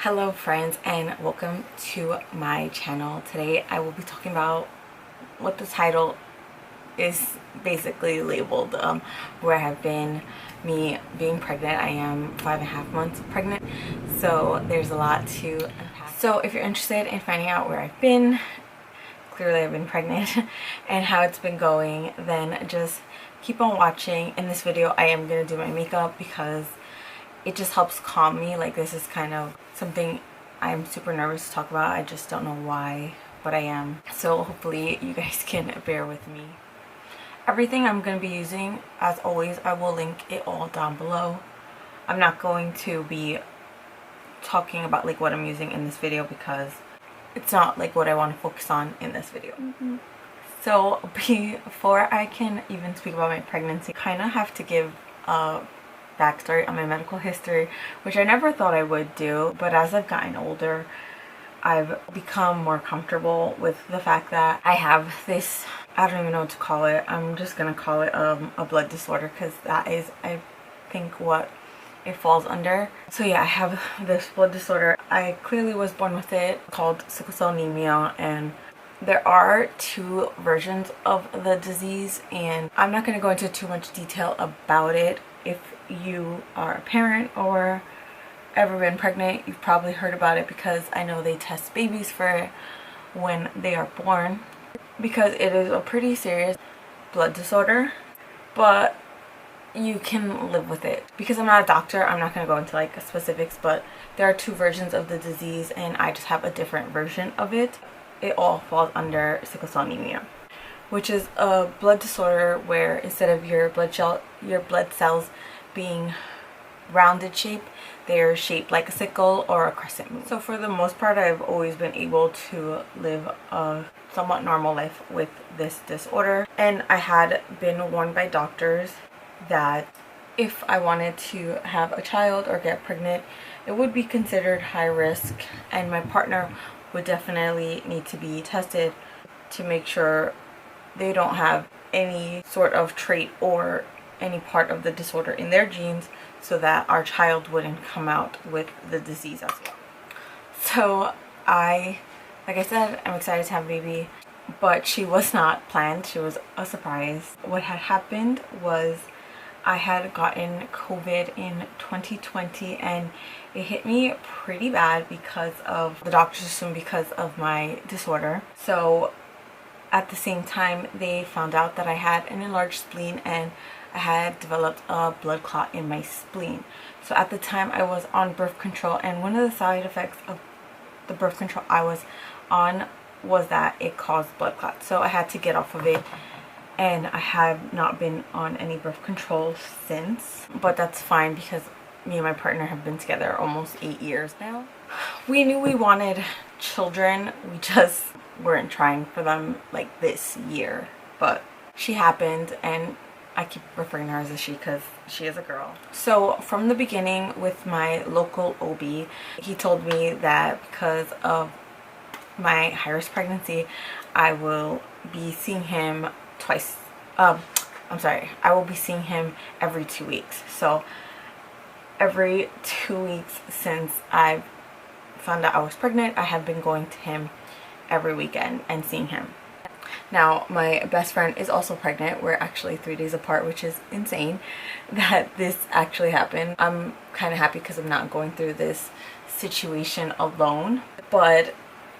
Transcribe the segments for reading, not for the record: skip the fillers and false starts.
Hello friends, and welcome to my channel. Today I will be talking about what the title is basically labeled, where I have been, me being pregnant. I am 5.5 months pregnant, so there's a lot to unpack. So if you're interested in finding out where I've been, clearly I've been pregnant, and how it's been going, then just keep on watching. In this video I am going to do my makeup because it just helps calm me. Like, this is kind of something I'm super nervous to talk about. I just don't know why, but I am. So hopefully you guys can bear with me. Everything I'm going to be using, as always, I will link it all down below. I'm not going to be talking about like what I'm using in this video because it's not like what I want to focus on in this video. So before I can even speak about my pregnancy, I kind of have to give a backstory on my medical history, which I never thought I would do, but as I've gotten older I've become more comfortable with the fact that I have this, I don't even know what to call it. I'm just gonna call it a blood disorder because that is, I think, what it falls under. So yeah, I have this blood disorder. I clearly was born with it, called sickle cell anemia, and there are two versions of the disease, and I'm not going to go into too much detail about it. If you are a parent or ever been pregnant, you've probably heard about it because I know they test babies for it when they are born, because it is a pretty serious blood disorder, but you can live with it. Because I'm not a doctor, I'm not going to go into like specifics, but there are two versions of the disease and I just have a different version of it. It all falls under sickle cell anemia, which is a blood disorder where instead of your blood cells being rounded shape, they're shaped like a sickle or a crescent moon. So for the most part, I've always been able to live a somewhat normal life with this disorder, and I had been warned by doctors that if I wanted to have a child or get pregnant, it would be considered high risk, and my partner would definitely need to be tested to make sure they don't have any sort of trait or any part of the disorder in their genes, so that our child wouldn't come out with the disease as well. So like I said, I'm excited to have a baby, but she was not planned. She was a surprise. What had happened was I had gotten COVID in 2020 and it hit me pretty bad because of, the doctors assumed, because of my disorder. So at the same time they found out that I had an enlarged spleen and I had developed a blood clot in my spleen. So at the time I was on birth control, and one of the side effects of the birth control I was on was that it caused blood clots. So I had to get off of it, and I have not been on any birth control since, but that's fine because me and my partner have been together almost 8 years now. We knew we wanted children, we just weren't trying for them like this year, but she happened, and I keep referring to her as a she because she is a girl. So from the beginning with my local OB, he told me that because of my high-risk pregnancy, I will be seeing him twice. I will be seeing him every 2 weeks. So every 2 weeks since I found out I was pregnant, I have been going to him every weekend and seeing him. Now, my best friend is also pregnant. We're actually 3 days apart, which is insane that this actually happened. I'm kind of happy because I'm not going through this situation alone. But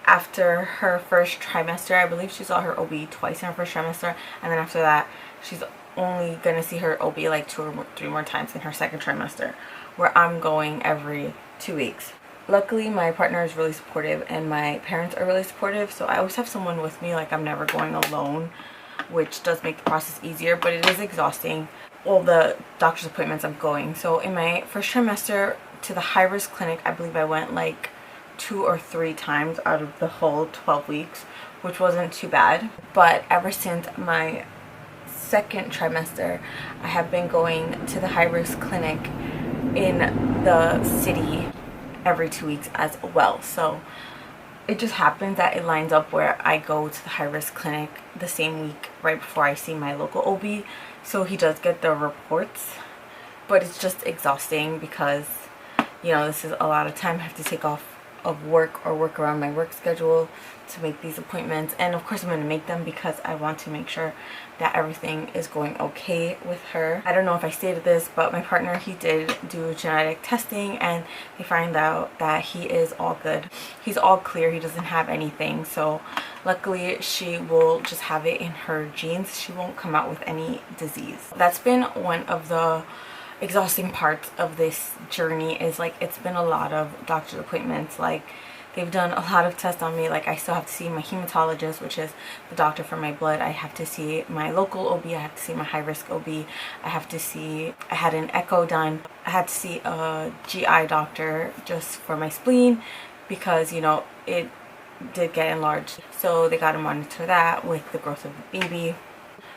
after her first trimester, I believe she saw her OB twice in her first trimester, and then after that she's only gonna see her OB like 2 or 3 more times in her second trimester, where I'm going every 2 weeks. Luckily my partner is really supportive and my parents are really supportive, so I always have someone with me. Like, I'm never going alone, which does make the process easier, but it is exhausting, all the doctor's appointments I'm going. So in my first trimester to the high-risk clinic, I believe I went like 2 or 3 times out of the whole 12 weeks, which wasn't too bad. But ever since my second trimester, I have been going to the high-risk clinic in the city every 2 weeks as well. So it just happens that it lines up where I go to the high-risk clinic the same week right before I see my local OB, so he does get the reports. But it's just exhausting because, you know, this is a lot of time. I have to take off of work or work around my work schedule to make these appointments. And of course I'm going to make them because I want to make sure that everything is going okay with her. I don't know if I stated this, but my partner, he did do genetic testing and they find out that he is all good. He's all clear. He doesn't have anything. So luckily she will just have it in her genes. She won't come out with any disease. That's been one of the exhausting parts of this journey, is like it's been a lot of doctor's appointments. Like they've done a lot of tests on me. Like I still have to see my hematologist, which is the doctor for my blood. I have to see my local OB. I have to see my high-risk OB. I had an echo done. I had to see a GI doctor just for my spleen because, you know, it did get enlarged. So they got to monitor that with the growth of the baby.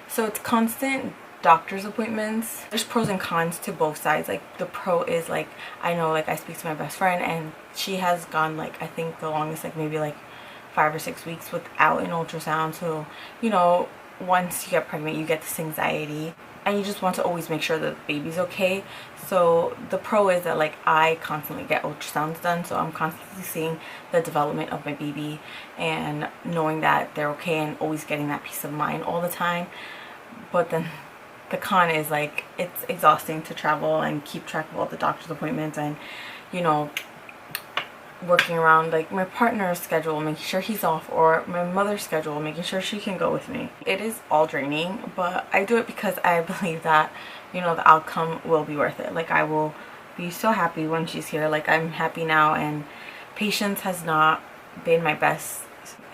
So it's constant doctor's appointments. There's pros and cons to both sides. Like the pro is like, I know, like I speak to my best friend and she has gone like, I think the longest like maybe like 5 or 6 weeks without an ultrasound. So, you know, once you get pregnant you get this anxiety and you just want to always make sure that the baby's okay. So the pro is that like I constantly get ultrasounds done, so I'm constantly seeing the development of my baby and knowing that they're okay and always getting that peace of mind all the time. But then the con is like it's exhausting to travel and keep track of all the doctor's appointments and, you know, working around like my partner's schedule, making sure he's off, or my mother's schedule, making sure she can go with me. It is all draining, but I do it because I believe that, you know, the outcome will be worth it. Like I will be so happy when she's here. Like I'm happy now, and patience has not been my best.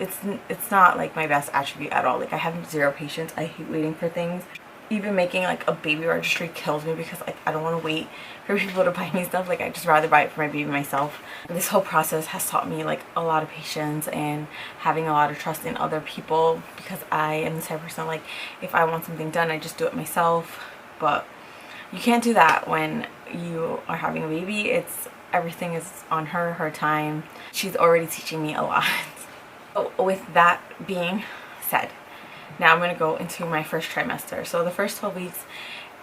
It's not like my best attribute at all. Like I have zero patience. I hate waiting for things. Even making like a baby registry kills me because like I don't want to wait for people to buy me stuff. Like I just rather buy it for my baby myself. This whole process has taught me like a lot of patience and having a lot of trust in other people, because I am the type of person like if I want something done I just do it myself. But you can't do that when you are having a baby. It's everything is on her time. She's already teaching me a lot. So with that being said, now I'm going to go into my first trimester. So the first 12 weeks,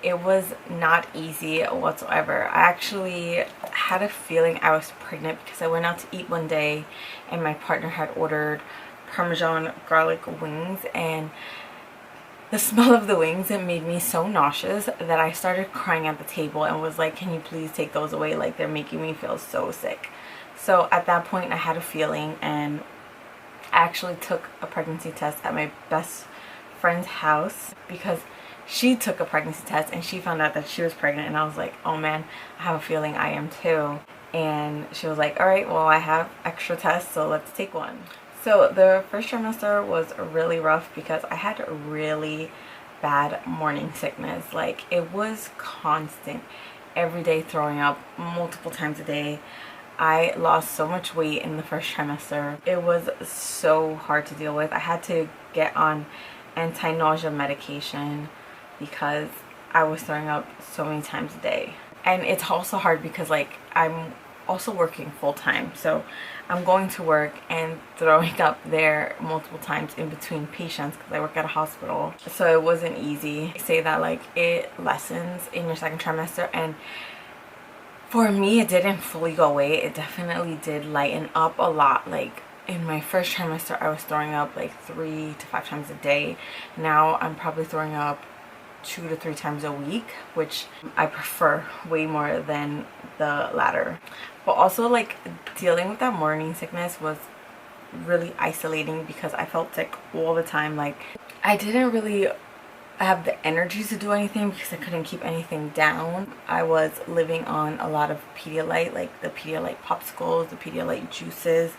it was not easy whatsoever. I actually had a feeling I was pregnant because I went out to eat one day and my partner had ordered Parmesan garlic wings, and the smell of the wings, it made me so nauseous that I started crying at the table and was like, can you please take those away? Like they're making me feel so sick. So at that point I had a feeling, and I actually took a pregnancy test at my best friend's house because she took a pregnancy test and she found out that she was pregnant, and I was like, oh man, I have a feeling I am too. And she was like, all right, well I have extra tests, so let's take one. So the first trimester was really rough because I had really bad morning sickness. Like it was constant, every day throwing up multiple times a day. I lost so much weight in the first trimester. It was so hard to deal with. I had to get on anti-nausea medication because I was throwing up so many times a day. And it's also hard because like I'm also working full-time, so I'm going to work and throwing up there multiple times in between patients because I work at a hospital. So it wasn't easy. I say that like it lessens in your second trimester, and for me it didn't fully go away. It definitely did lighten up a lot. Like in my first trimester I was throwing up like 3 to 5 times a day. Now I'm probably throwing up 2 to 3 times a week, which I prefer way more than the latter. But also like dealing with that morning sickness was really isolating because I felt sick all the time. Like I didn't really have the energy to do anything because I couldn't keep anything down. I was living on a lot of Pedialyte, like the Pedialyte popsicles, the Pedialyte juices.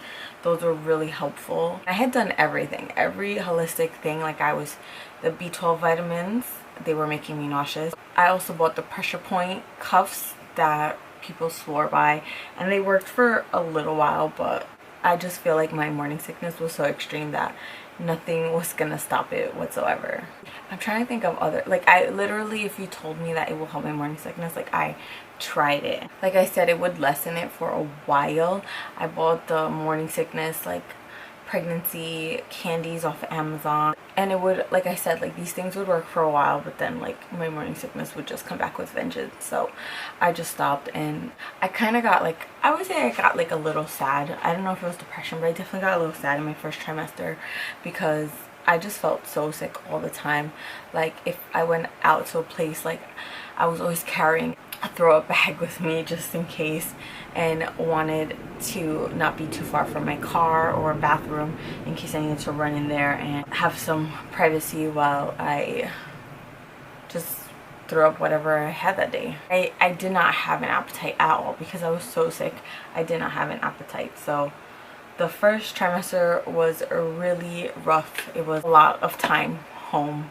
Those were really helpful. I had done everything, every holistic thing. Like the B12 vitamins, they were making me nauseous. I also bought the pressure point cuffs that people swore by, and they worked for a little while, but I just feel like my morning sickness was so extreme that nothing was gonna stop it whatsoever. I'm trying to think of other, like I literally, if you told me that it will help my morning sickness, like I tried it. Like I said, it would lessen it for a while. I bought the morning sickness like pregnancy candies off of Amazon. And it would, like I said, like these things would work for a while, but then like my morning sickness would just come back with vengeance. So I just stopped, and I kind of got like, I would say I got like a little sad. I don't know if it was depression, but I definitely got a little sad in my first trimester because I just felt so sick all the time. Like if I went out to a place, like I was always carrying a throw up bag with me just in case, and wanted to not be too far from my car or bathroom in case I needed to run in there and have some privacy while I just threw up whatever I had that day. I did not have an appetite at all because I was so sick. I did not have an appetite. So the first trimester was really rough. It was a lot of time home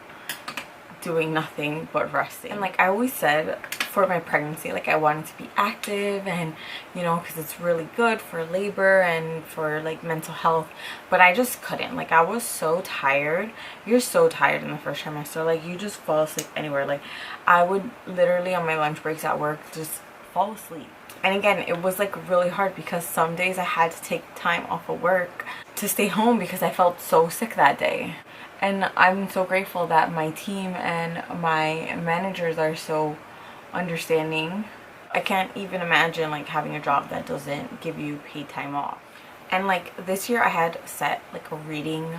doing nothing but resting. And like I always said, for my pregnancy, like I wanted to be active, and you know, because it's really good for labor and for like mental health, but I just couldn't. Like I was so tired. You're so tired in the first trimester, like you just fall asleep anywhere. Like I would literally on my lunch breaks at work just fall asleep. And again, it was like really hard because some days I had to take time off of work to stay home because I felt so sick that day. And I'm so grateful that my team and my managers are so understanding. I can't even imagine like having a job that doesn't give you paid time off. And like this year I had set like a reading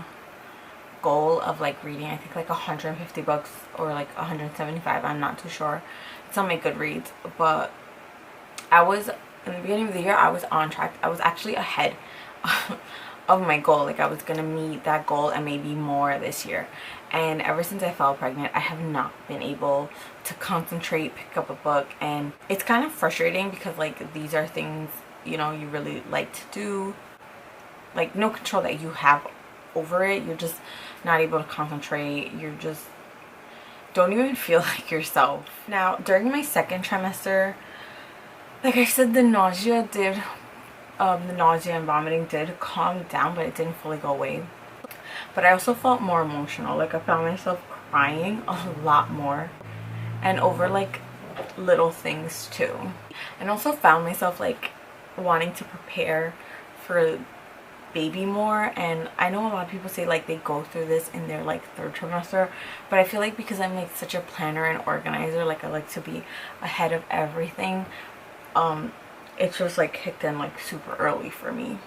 goal of like reading, I think like 150 books or like 175, I'm not too sure. It's on my Goodreads, but I was, in the beginning of the year I was on track. I was actually ahead of my goal. Like I was gonna meet that goal and maybe more this year. And ever since I fell pregnant, I have not been able to concentrate, pick up a book, and it's kind of frustrating because like these are things, you know, you really like to do, like no control that you have over it. You're just not able to concentrate. You're just don't even feel like yourself. Now during my second trimester, like I said, the nausea and vomiting did calm down, but it didn't fully go away. But I also felt more emotional. Like I found myself crying a lot more, and over like little things too. And also found myself like wanting to prepare for baby more. And I know a lot of people say like they go through this in their like third trimester, but I feel like because I'm like such a planner and organizer, like I like to be ahead of everything, it's just like kicked in like super early for me.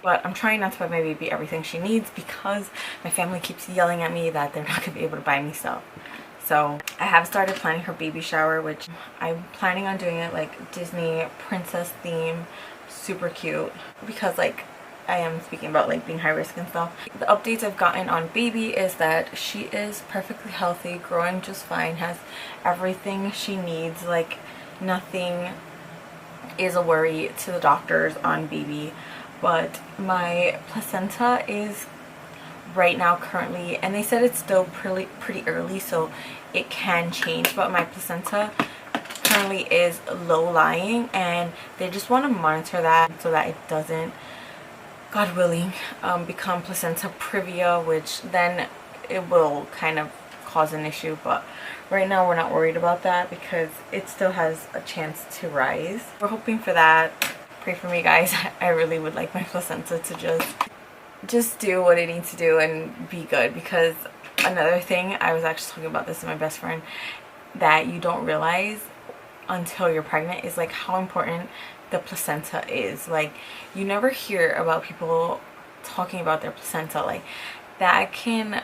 But I'm trying not to buy my baby everything she needs because my family keeps yelling at me that they're not gonna be able to buy me stuff. So I have started planning her baby shower, which I'm planning on doing it like Disney princess theme, super cute, because like I am speaking about like being high risk and stuff. The updates I've gotten on baby is that she is perfectly healthy, growing just fine, has everything she needs, like nothing is a worry to the doctors on baby. But my placenta is right now currently, and they said it's still pretty early, so it can change, but my placenta currently is low lying, and they just want to monitor that so that it doesn't, God willing, become placenta previa, which then it will kind of cause an issue. But right now we're not worried about that because it still has a chance to rise. We're hoping for that. Pray for me, guys. I really would like my placenta to just do what it needs to do and be good. Because another thing, I was actually talking about this with my best friend, that you don't realize until you're pregnant is like how important the placenta is. Like you never hear about people talking about their placenta. Like that can,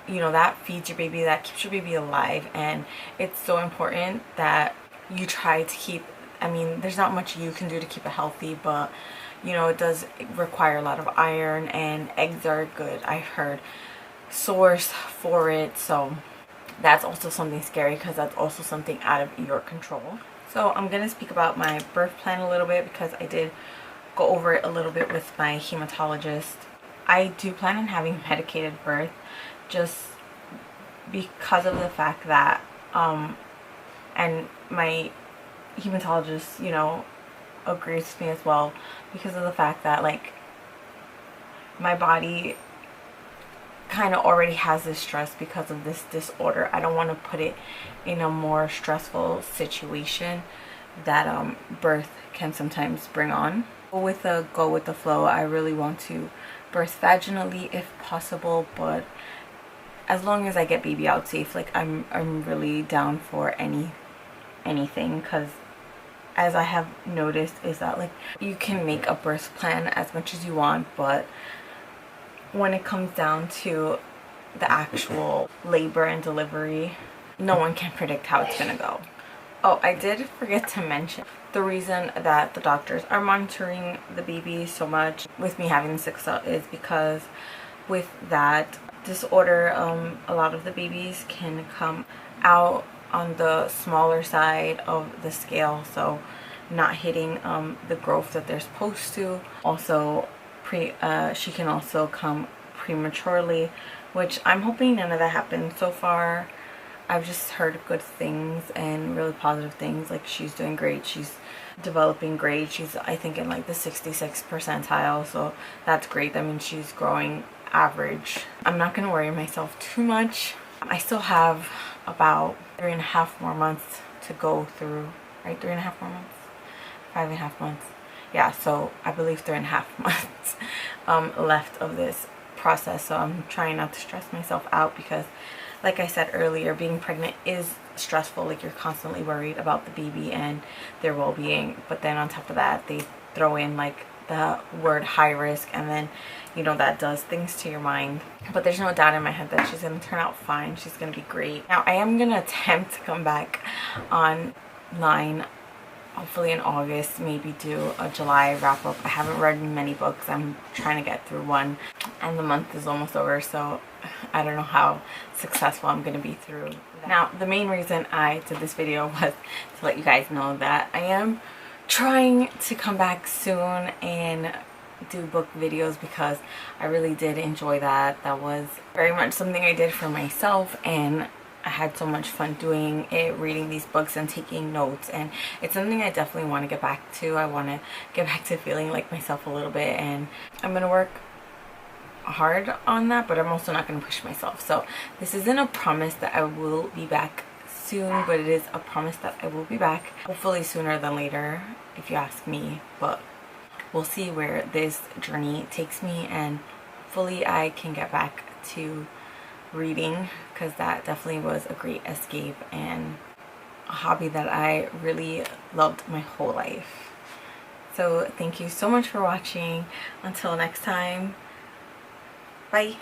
you know, that feeds your baby, that keeps your baby alive, and it's so important that you try to keep, I mean, there's not much you can do to keep it healthy, but you know, it does require a lot of iron, and eggs are a good, I've heard, source for it. So that's also something scary because that's also something out of your control. So I'm going to speak about my birth plan a little bit because I did go over it a little bit with my hematologist. I do plan on having medicated birth just because of the fact that and my hematologist, you know, agrees with me as well, because of the fact that like my body kind of already has this stress because of this disorder. I don't want to put it in a more stressful situation that birth can sometimes bring on. With the go with the flow, I really want to birth vaginally if possible, but as long as I get baby out safe, like I'm really down for anything, because as I have noticed is that like you can make a birth plan as much as you want, but when it comes down to the actual labor and delivery, no one can predict how it's gonna go. Oh, I did forget to mention the reason that the doctors are monitoring the baby so much with me having 6 is because with that disorder, a lot of the babies can come out on the smaller side of the scale, so not hitting the growth that they're supposed to. Also, she can also come prematurely, which I'm hoping none of that happens. So far I've just heard good things and really positive things. Like, she's doing great, she's developing great, she's I think in like the 66th percentile, so that's great. That means she's growing average. I'm not gonna worry myself too much. I still have about 3.5 more months to go through, right? 3.5 more months, 5.5 months, yeah, so I believe 3.5 months left of this process. So I'm trying not to stress myself out, because like I said earlier, being pregnant is stressful. Like, you're constantly worried about the baby and their well-being, but then on top of that they throw in like the word high risk, and then you know that does things to your mind. But there's no doubt in my head that she's gonna turn out fine. She's gonna be great. Now I am gonna attempt to come back online hopefully in August, maybe do a July wrap up. I haven't read many books, I'm trying to get through one, and the month is almost over, so I don't know how successful I'm going to be through that. Now, the main reason I did this video was to let you guys know that I am trying to come back soon and do book videos, because I really did enjoy that. That was very much something I did for myself, and I had so much fun doing it, reading these books and taking notes, and it's something I definitely want to get back to. I want to get back to feeling like myself a little bit, and I'm going to work hard on that, but I'm also not going to push myself. So this isn't a promise that I will be back soon, but it is a promise that I will be back, hopefully sooner than later if you ask me, but we'll see where this journey takes me, and hopefully I can get back to reading, because that definitely was a great escape and a hobby that I really loved my whole life. So thank you so much for watching. Until next time, bye.